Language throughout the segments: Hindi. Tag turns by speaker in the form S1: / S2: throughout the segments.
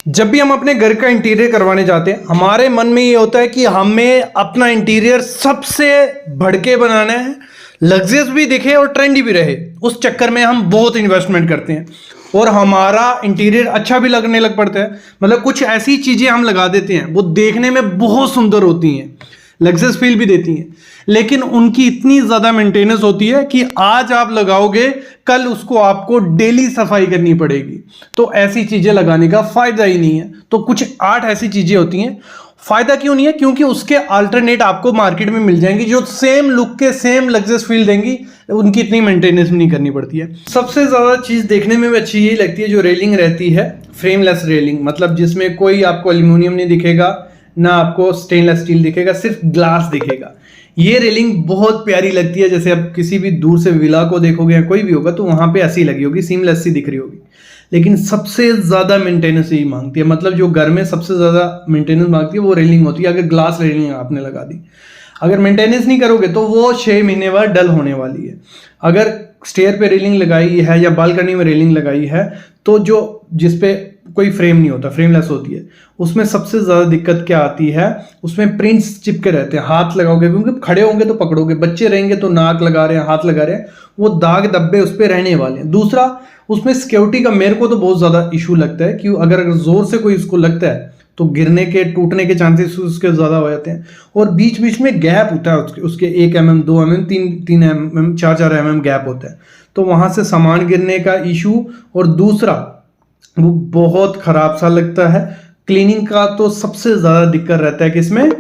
S1: जब भी हम अपने घर का इंटीरियर करवाने जाते हैं हमारे मन में ये होता है कि हमें अपना इंटीरियर सबसे भड़के बनाना है, लग्जरियस भी दिखे और ट्रेंडी भी रहे। उस चक्कर में हम बहुत इन्वेस्टमेंट करते हैं और हमारा इंटीरियर अच्छा भी लगने लग पड़ता है। मतलब कुछ ऐसी चीज़ें हम लगा देते हैं वो देखने में बहुत सुंदर होती हैं, लग्जरियस फील भी देती हैं, लेकिन उनकी इतनी ज़्यादा मेंटेनेंस होती है कि आज आप लगाओगे कल उसको आपको डेली सफाई करनी पड़ेगी। तो ऐसी चीज़ें लगाने का फ़ायदा ही नहीं है। तो कुछ 8 ऐसी चीज़ें होती हैं। फ़ायदा क्यों नहीं है? क्योंकि उसके अल्टरनेट आपको मार्केट में मिल जाएंगी जो सेम लुक के सेम लग्जरियस फील देंगी, उनकी इतनी मेंटेनेंस नहीं करनी पड़ती है। सबसे ज़्यादा चीज़ देखने में भी अच्छी यही लगती है जो रेलिंग रहती है, फ्रेमलेस रेलिंग, मतलब जिसमें कोई आपको एल्यूमिनियम नहीं दिखेगा, ना आपको स्टेनलेस स्टील दिखेगा, सिर्फ ग्लास दिखेगा। ये रेलिंग बहुत प्यारी लगती है। जैसे आप किसी भी दूर से विला को देखोगे या कोई भी होगा तो वहां पे ऐसी लगी होगी, सीमलेस सी दिख रही होगी। लेकिन सबसे ज्यादा मेंटेनेंस ही मांगती है, मतलब जो घर में सबसे ज्यादा मेंटेनेंस मांगती है वो रेलिंग होती है। अगर ग्लास रेलिंग आपने लगा दी, अगर मेंटेनेंस नहीं करोगे तो वो 6 महीने बाद डल होने वाली है। अगर स्टेयर पे रेलिंग लगाई है या बालकनी में रेलिंग लगाई है तो जो जिसपे कोई फ्रेम नहीं होता, फ्रेमलेस होती है, उसमें सबसे ज्यादा दिक्कत क्या आती है, उसमें प्रिंट्स चिपके रहते हैं। हाथ लगाओगे, क्योंकि खड़े होंगे तो पकड़ोगे, बच्चे रहेंगे तो नाक लगा रहे हैं, हाथ लगा रहे हैं, वो दाग धब्बे उस पर रहने वाले हैं। दूसरा, उसमें सिक्योरिटी का मेरे को तो बहुत ज्यादा इशू लगता है कि अगर जोर से कोई इसको लगता है तो गिरने के, टूटने के चांसेस उसके ज्यादा हो जाते हैं। और बीच बीच में गैप होता है उसके 1 mm, 2 mm, 3 mm, 4 mm gap होता है, तो वहां से सामान गिरने का इशू। और दूसरा, वो बहुत खराब सा लगता है। क्लीनिंग का तो सबसे ज्यादा दिक्कत रहता है कि इसमें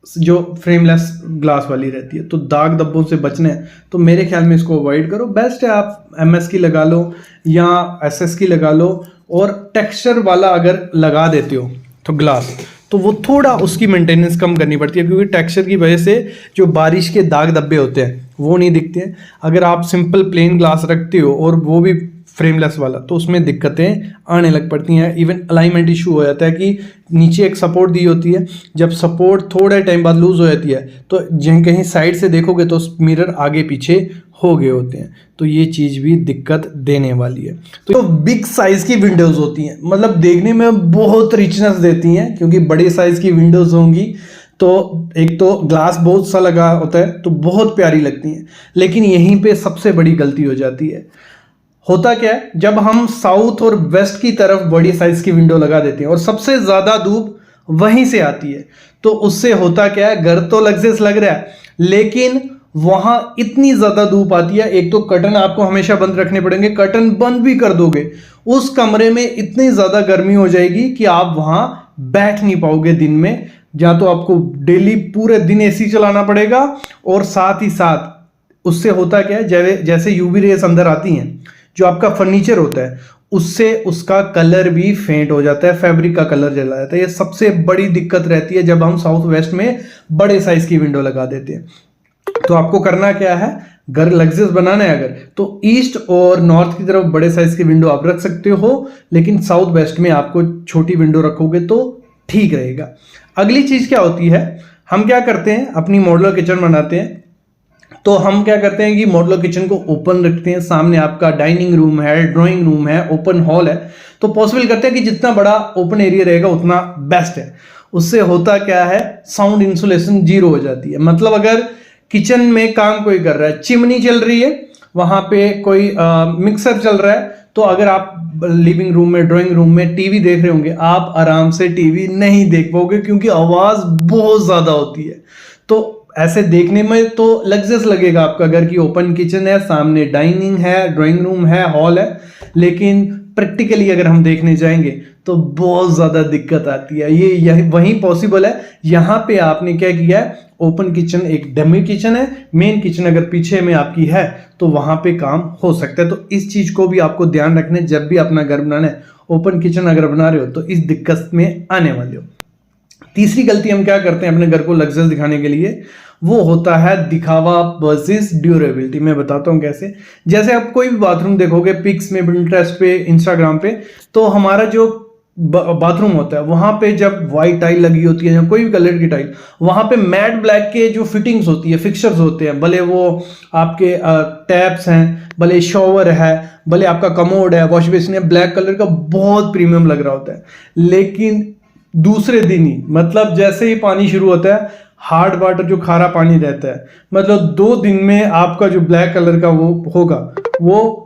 S1: जो फ्रेमलेस ग्लास वाली रहती है, तो दाग धब्बों से बचने हैं तो मेरे ख्याल में इसको अवॉइड करो। बेस्ट है आप MS की लगा लो या SS की लगा लो। और टेक्सचर वाला अगर लगा देते हो तो ग्लास, तो वो थोड़ा उसकी मेंटेनेंस कम करनी पड़ती है, क्योंकि टेक्सचर की वजह से जो बारिश के दाग धब्बे होते हैं वो नहीं दिखते हैं। अगर आप सिंपल प्लेन ग्लास रखते हो और वो भी फ्रेमलेस वाला, तो उसमें दिक्कतें आने लग पड़ती हैं। इवन अलाइनमेंट इशू हो जाता है कि नीचे एक सपोर्ट दी होती है, जब सपोर्ट थोड़े टाइम बाद लूज हो जाती है तो कहीं साइड से देखोगे तो मिरर आगे पीछे हो गए होते हैं, तो ये चीज़ भी दिक्कत देने वाली है। तो बिग साइज की विंडोज़ होती हैं, मतलब देखने में बहुत रिचनेस देती हैं, क्योंकि बड़े साइज की विंडोज़ होंगी तो एक तो ग्लास बहुत सा लगा होता है तो बहुत प्यारी लगती हैं। लेकिन यहीं पे सबसे बड़ी गलती हो जाती है। होता क्या है, जब हम साउथ और वेस्ट की तरफ बड़ी साइज की विंडो लगा देते हैं और सबसे ज्यादा धूप वहीं से आती है, तो उससे होता क्या है, घर तो लग्जरियस लग रहा है लेकिन वहां इतनी ज्यादा धूप आती है। एक तो कर्टन आपको हमेशा बंद रखने पड़ेंगे, कर्टन बंद भी कर दोगे उस कमरे में इतनी ज्यादा गर्मी हो जाएगी कि आप वहां बैठ नहीं पाओगे दिन में। या तो आपको डेली पूरे दिन AC चलाना पड़ेगा, और साथ ही साथ उससे होता क्या है, जैसे UV रेस अंदर आती हैं, जो आपका फर्नीचर होता है उससे उसका कलर भी फेंट हो जाता है, फैब्रिक का कलर चला जाता है। ये सबसे बड़ी दिक्कत रहती है जब हम साउथ वेस्ट में बड़े साइज की विंडो लगा देते हैं। तो आपको करना क्या है, घर लग्जरियस बनाना है अगर, तो ईस्ट और नॉर्थ की तरफ बड़े साइज की विंडो आप रख सकते हो, लेकिन साउथ वेस्ट में आपको छोटी विंडो रखोगे तो ठीक रहेगा। अगली चीज क्या होती है, हम क्या करते हैं, अपनी मॉड्यूलर किचन बनाते हैं तो हम क्या करते हैं कि मॉड्यूलर किचन को ओपन रखते हैं। सामने आपका डाइनिंग रूम है, ड्राइंग रूम है, ओपन हॉल है, तो पॉसिबल करते हैं कि जितना बड़ा ओपन एरिया रहेगा उतना बेस्ट है। उससे होता क्या है, साउंड इंसुलेशन 0 हो जाती है। मतलब अगर किचन में काम कोई कर रहा है, चिमनी चल रही है, वहां पे कोई मिक्सर चल रहा है, तो अगर आप लिविंग रूम में, ड्राइंग रूम में टीवी देख रहे होंगे, आप आराम से टीवी नहीं देख पाओगे क्योंकि आवाज बहुत ज्यादा होती है। तो ऐसे देखने में तो लग्जरियस लगेगा आपका घर की ओपन किचन है, सामने डाइनिंग है, ड्राइंग रूम है, हॉल है, लेकिन प्रैक्टिकली अगर हम देखने जाएंगे तो बहुत ज्यादा दिक्कत आती है। ये वहीं पॉसिबल है। यहाँ पे आपने क्या किया है, ओपन किचन एक डमी किचन है, मेन किचन अगर पीछे में आपकी है तो वहां पे काम हो सकता है। तो इस चीज को भी आपको ध्यान रखना है जब भी अपना घर बनाना है। ओपन किचन अगर बना रहे हो तो इस दिक्कत में आने वाले हो। तीसरी गलती हम क्या करते हैं अपने घर को लग्जरियस दिखाने के लिए, वो होता है दिखावा वर्सेस ड्यूरेबिलिटी। मैं बताता हूँ कैसे। जैसे आप कोई भी बाथरूम देखोगे पिक्स में, पिंटरेस्ट पे, इंस्टाग्राम पे, तो हमारा जो बाथरूम होता है, वहां पे जब वाइट टाइल लगी होती है या कोई भी कलर की टाइल, वहां पे मैट ब्लैक के जो फिटिंग्स होती है, फिक्सचर्स होते हैं, भले वो आपके टैप्स हैं, भले शॉवर है, भले आपका कमोड है, वॉश बेसिन है, ब्लैक कलर का बहुत प्रीमियम लग रहा होता है। लेकिन दूसरे दिन ही, मतलब जैसे ही पानी शुरू होता है, हार्ड वाटर जो खारा पानी रहता है, मतलब 2 दिन में आपका जो ब्लैक कलर का वो होगा वो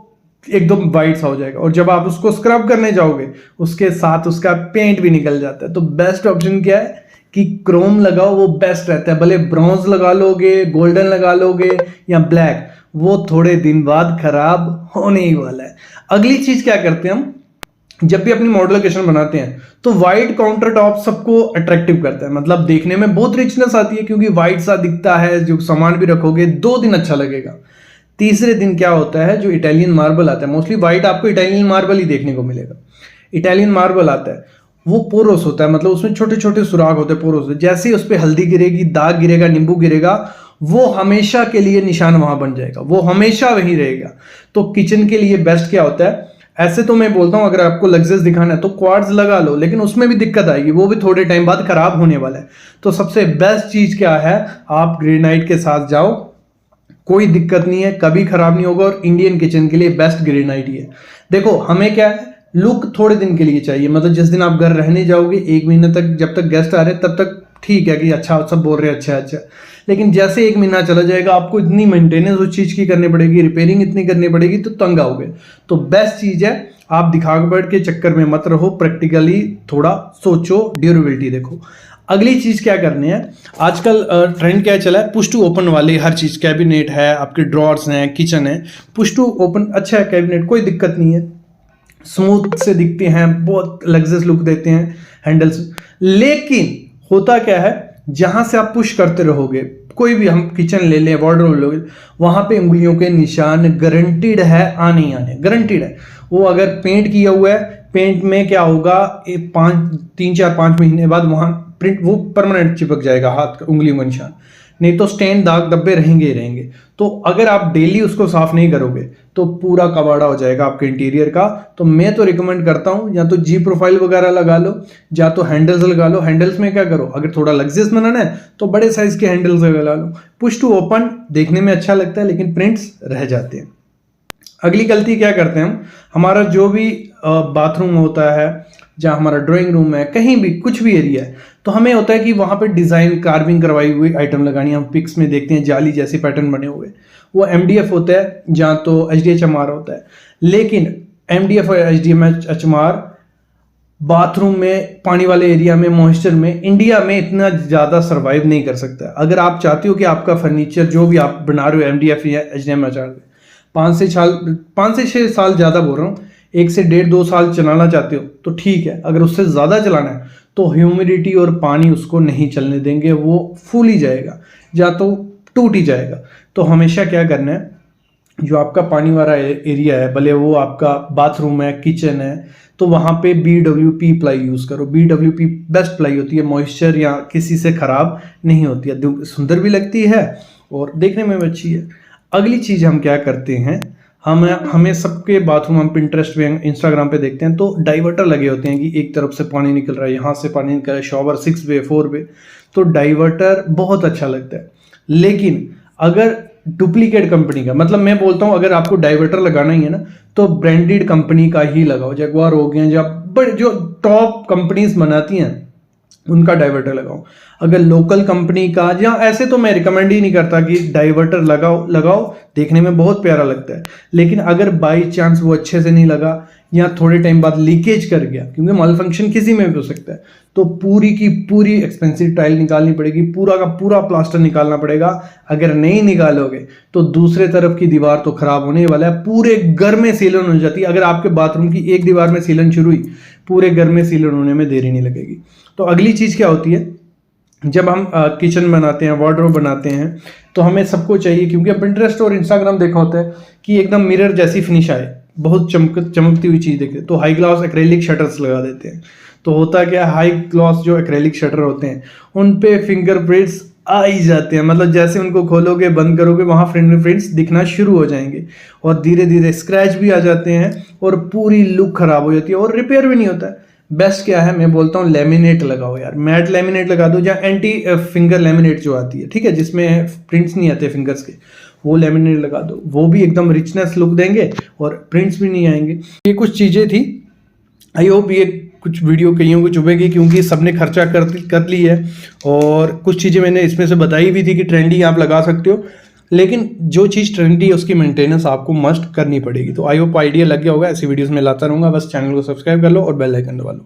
S1: एकदम वाइट सा हो जाएगा। और जब आप उसको स्क्रब करने जाओगे उसके साथ उसका पेंट भी निकल जाता है। तो बेस्ट ऑप्शन क्या है कि क्रोम लगाओ, वो बेस्ट रहता है। भले ब्रॉन्ज लगा लोगे, गोल्डन लगा लोगे या ब्लैक, वो थोड़े दिन बाद खराब होने ही वाला है। अगली चीज क्या करते हैं हम, जब भी अपनी मॉड्यूलर किचन बनाते हैं तो व्हाइट काउंटर टॉप सबको अट्रैक्टिव करता है, मतलब देखने में बहुत रिचनेस आती है क्योंकि व्हाइट सा दिखता है। जो सामान भी रखोगे 2 दिन अच्छा लगेगा। तीसरे दिन क्या होता है, जो इटालियन मार्बल आता है, मोस्टली व्हाइट आपको इटालियन मार्बल ही देखने को मिलेगा। इटालियन मार्बल आता है, वो पोरोस होता है, मतलब उसमें छोटे छोटे सुराख होते हैं, पोरोस। जैसे ही उस पर हल्दी गिरेगी, दाग गिरेगा, नींबू गिरेगा, वो हमेशा के लिए निशान वहां बन जाएगा, वो हमेशा वहीं रहेगा। तो किचन के लिए बेस्ट क्या होता है, ऐसे तो मैं बोलता हूं अगर आपको लग्जरियस दिखाना है तो क्वार्ट्ज लगा लो, लेकिन उसमें भी दिक्कत आएगी, वो भी थोड़े टाइम बाद खराब होने वाला है। तो सबसे बेस्ट चीज क्या है, आप ग्रेनाइट के साथ जाओ, कोई दिक्कत नहीं है, कभी खराब नहीं होगा। और इंडियन किचन के लिए बेस्ट ग्रेनाइट ही है। देखो हमें क्या है, लुक थोड़े दिन के लिए चाहिए, मतलब जिस दिन आप घर रहने जाओगे 1 महीने तक, जब तक गेस्ट आ रहे तब तक ठीक है कि अच्छा सब बोल रहे हैं अच्छा अच्छा। लेकिन जैसे 1 महीना चला जाएगा, आपको इतनी मेंटेनेंस उस चीज की करनी पड़ेगी, रिपेयरिंग इतनी करनी पड़ेगी, तो तंग आओगे। तो बेस्ट चीज है, आप दिखावट के चक्कर में मत रहो, प्रैक्टिकली थोड़ा सोचो, ड्यूरेबिलिटी देखो। अगली चीज क्या करनी है, आजकल ट्रेंड क्या चला है, पुश टू ओपन वाली हर चीज, कैबिनेट है, आपके ड्रॉर्स हैं, किचन है, पुश टू ओपन अच्छा है कैबिनेट, कोई दिक्कत नहीं है, स्मूथ से दिखते हैं, बहुत लग्जरियस लुक देते हैं हैंडल्स। लेकिन होता क्या है, जहां से आप पुश करते रहोगे, कोई भी हम किचन ले लें, वार्डरोब ले लें, वहां पे उंगलियों के निशान गारंटीड है आने ही आने, गारंटीड है। वो अगर पेंट किया हुआ है, पेंट में क्या होगा, 3 4 5 महीने बाद वहां प्रिंट वो परमानेंट चिपक जाएगा हाथ उंगलियों का निशान, नहीं तो स्टेन दाग धब्बे रहेंगे ही रहेंगे। तो अगर आप डेली उसको साफ नहीं करोगे तो पूरा कबाड़ा हो जाएगा आपके इंटीरियर का। तो मैं तो रिकमेंड करता हूं, या तो जी प्रोफाइल वगैरह लगा लो, या तो हैंडल्स लगा लो। हैंडल्स में क्या करो, अगर थोड़ा लग्जरियस बनाना है तो बड़े साइज के हैंडल्स लगा लो। पुश टू ओपन देखने में अच्छा लगता है लेकिन प्रिंट्स रह जाते हैं। अगली गलती क्या करते हैं हम, हमारा जो भी बाथरूम होता है, जहाँ हमारा ड्राइंग रूम है, कहीं भी कुछ भी एरिया है, तो हमें होता है कि वहाँ पे डिज़ाइन कार्विंग करवाई हुई आइटम लगानी। हम पिक्स में देखते हैं जाली जैसे पैटर्न बने हुए, वो MDF होता है, जहाँ तो HDHMR होता है। लेकिन MDF और HDHMR बाथरूम में, पानी वाले एरिया में, मॉइस्चर में, इंडिया में इतना ज़्यादा सर्वाइव नहीं कर सकता। अगर आप चाहते हो कि आपका फर्नीचर जो भी आप बना रहे हो MDF या HDHMR 5 से 6 साल ज़्यादा बोल रहा हूँ, 1 से 1.5-2 साल चलाना चाहते हो तो ठीक है। अगर उससे ज़्यादा चलाना है तो ह्यूमिडिटी और पानी उसको नहीं चलने देंगे, वो फूल ही जाएगा या तो टूट ही जाएगा। तो हमेशा क्या करना है, जो आपका पानी वाला एरिया है, भले वो आपका बाथरूम है, किचन है, तो वहाँ पे BWP प्लाई यूज़ करो। BWP बेस्ट प्लाई होती है, मॉइस्चर या किसी से ख़राब नहीं होती है, सुंदर भी लगती है और देखने में भी अच्छी है। अगली चीज़ हम क्या करते हैं, हमें सबके बाथरूम, हम पिंटरेस्ट पे, इंस्टाग्राम पे देखते हैं तो डाइवर्टर लगे होते हैं कि एक तरफ से पानी निकल रहा है, यहाँ से पानी निकल रहा है, शॉवर 6 वे 4 वे, तो डाइवर्टर बहुत अच्छा लगता है। लेकिन अगर डुप्लीकेट कंपनी का, मतलब मैं बोलता हूँ अगर आपको डाइवर्टर लगाना ही है ना तो ब्रांडेड कंपनी का ही लगाओ। जगुआर हो गया, या बड़े जो टॉप कंपनीज बनाती हैं उनका डाइवर्टर लगाओ। अगर लोकल कंपनी का, या ऐसे तो मैं रिकमेंड ही नहीं करता कि डाइवर्टर लगाओ, देखने में बहुत प्यारा लगता है। लेकिन अगर बाई चांस वो अच्छे से नहीं लगा या थोड़े टाइम बाद लीकेज कर गया, क्योंकि माल फंक्शन किसी में भी हो सकता है, तो पूरी की पूरी एक्सपेंसिव टाइल निकालनी पड़ेगी, पूरा का पूरा प्लास्टर निकालना पड़ेगा। अगर नहीं निकालोगे तो दूसरे तरफ की दीवार तो खराब होने वाला है, पूरे घर में सीलन हो जाती है। अगर आपके बाथरूम की एक दीवार में सीलन शुरू हुई, पूरे घर में सीलन होने में देरी नहीं लगेगी। तो अगली चीज़ क्या होती है, जब हम किचन बनाते हैं, वार्डरोब बनाते हैं, तो हमें सबको चाहिए, क्योंकि पिंटरेस्ट और इंस्टाग्राम देखा होता है कि एकदम मिरर जैसी फिनिश आए, बहुत चमकती हुई चीज़ देखे, तो हाई ग्लास एक्रेलिक शटर्स लगा देते हैं। तो होता क्या, हाई ग्लास जो एक्रेलिक शटर होते हैं उन पे फिंगरप्रिंट्स आ ही जाते हैं, मतलब जैसे उनको खोलोगे बंद करोगे वहाँ फिंगरप्रिंट्स दिखना शुरू हो जाएंगे और धीरे धीरे स्क्रैच भी आ जाते हैं और पूरी लुक खराब हो जाती है और रिपेयर भी नहीं होता है। बेस्ट क्या है, मैं बोलता हूँ लेमिनेट लगाओ यार, मैट लेमिनेट लगा दो, या एंटी फिंगर लेमिनेट जो आती है, ठीक है, जिसमें प्रिंट्स नहीं आते फिंगर्स के, वो लेमिनेट लगा दो, वो भी एकदम रिचनेस लुक देंगे और प्रिंट्स भी नहीं आएंगे। ये कुछ चीज़ें थी, आई होप ये कुछ वीडियो कईयों को चुभेगी, क्योंकि सबने खर्चा कर ली है, और कुछ चीज़ें मैंने इसमें से बताई भी थी कि ट्रेंडी आप लगा सकते हो, लेकिन जो चीज़ ट्रेंडी है उसकी मेंटेनेंस आपको मस्ट करनी पड़ेगी। तो आई होप आइडिया लग गया होगा, ऐसी वीडियोस में लाता रहूँगा, बस चैनल को सब्सक्राइब कर लो और बेल आइकन दबा लो।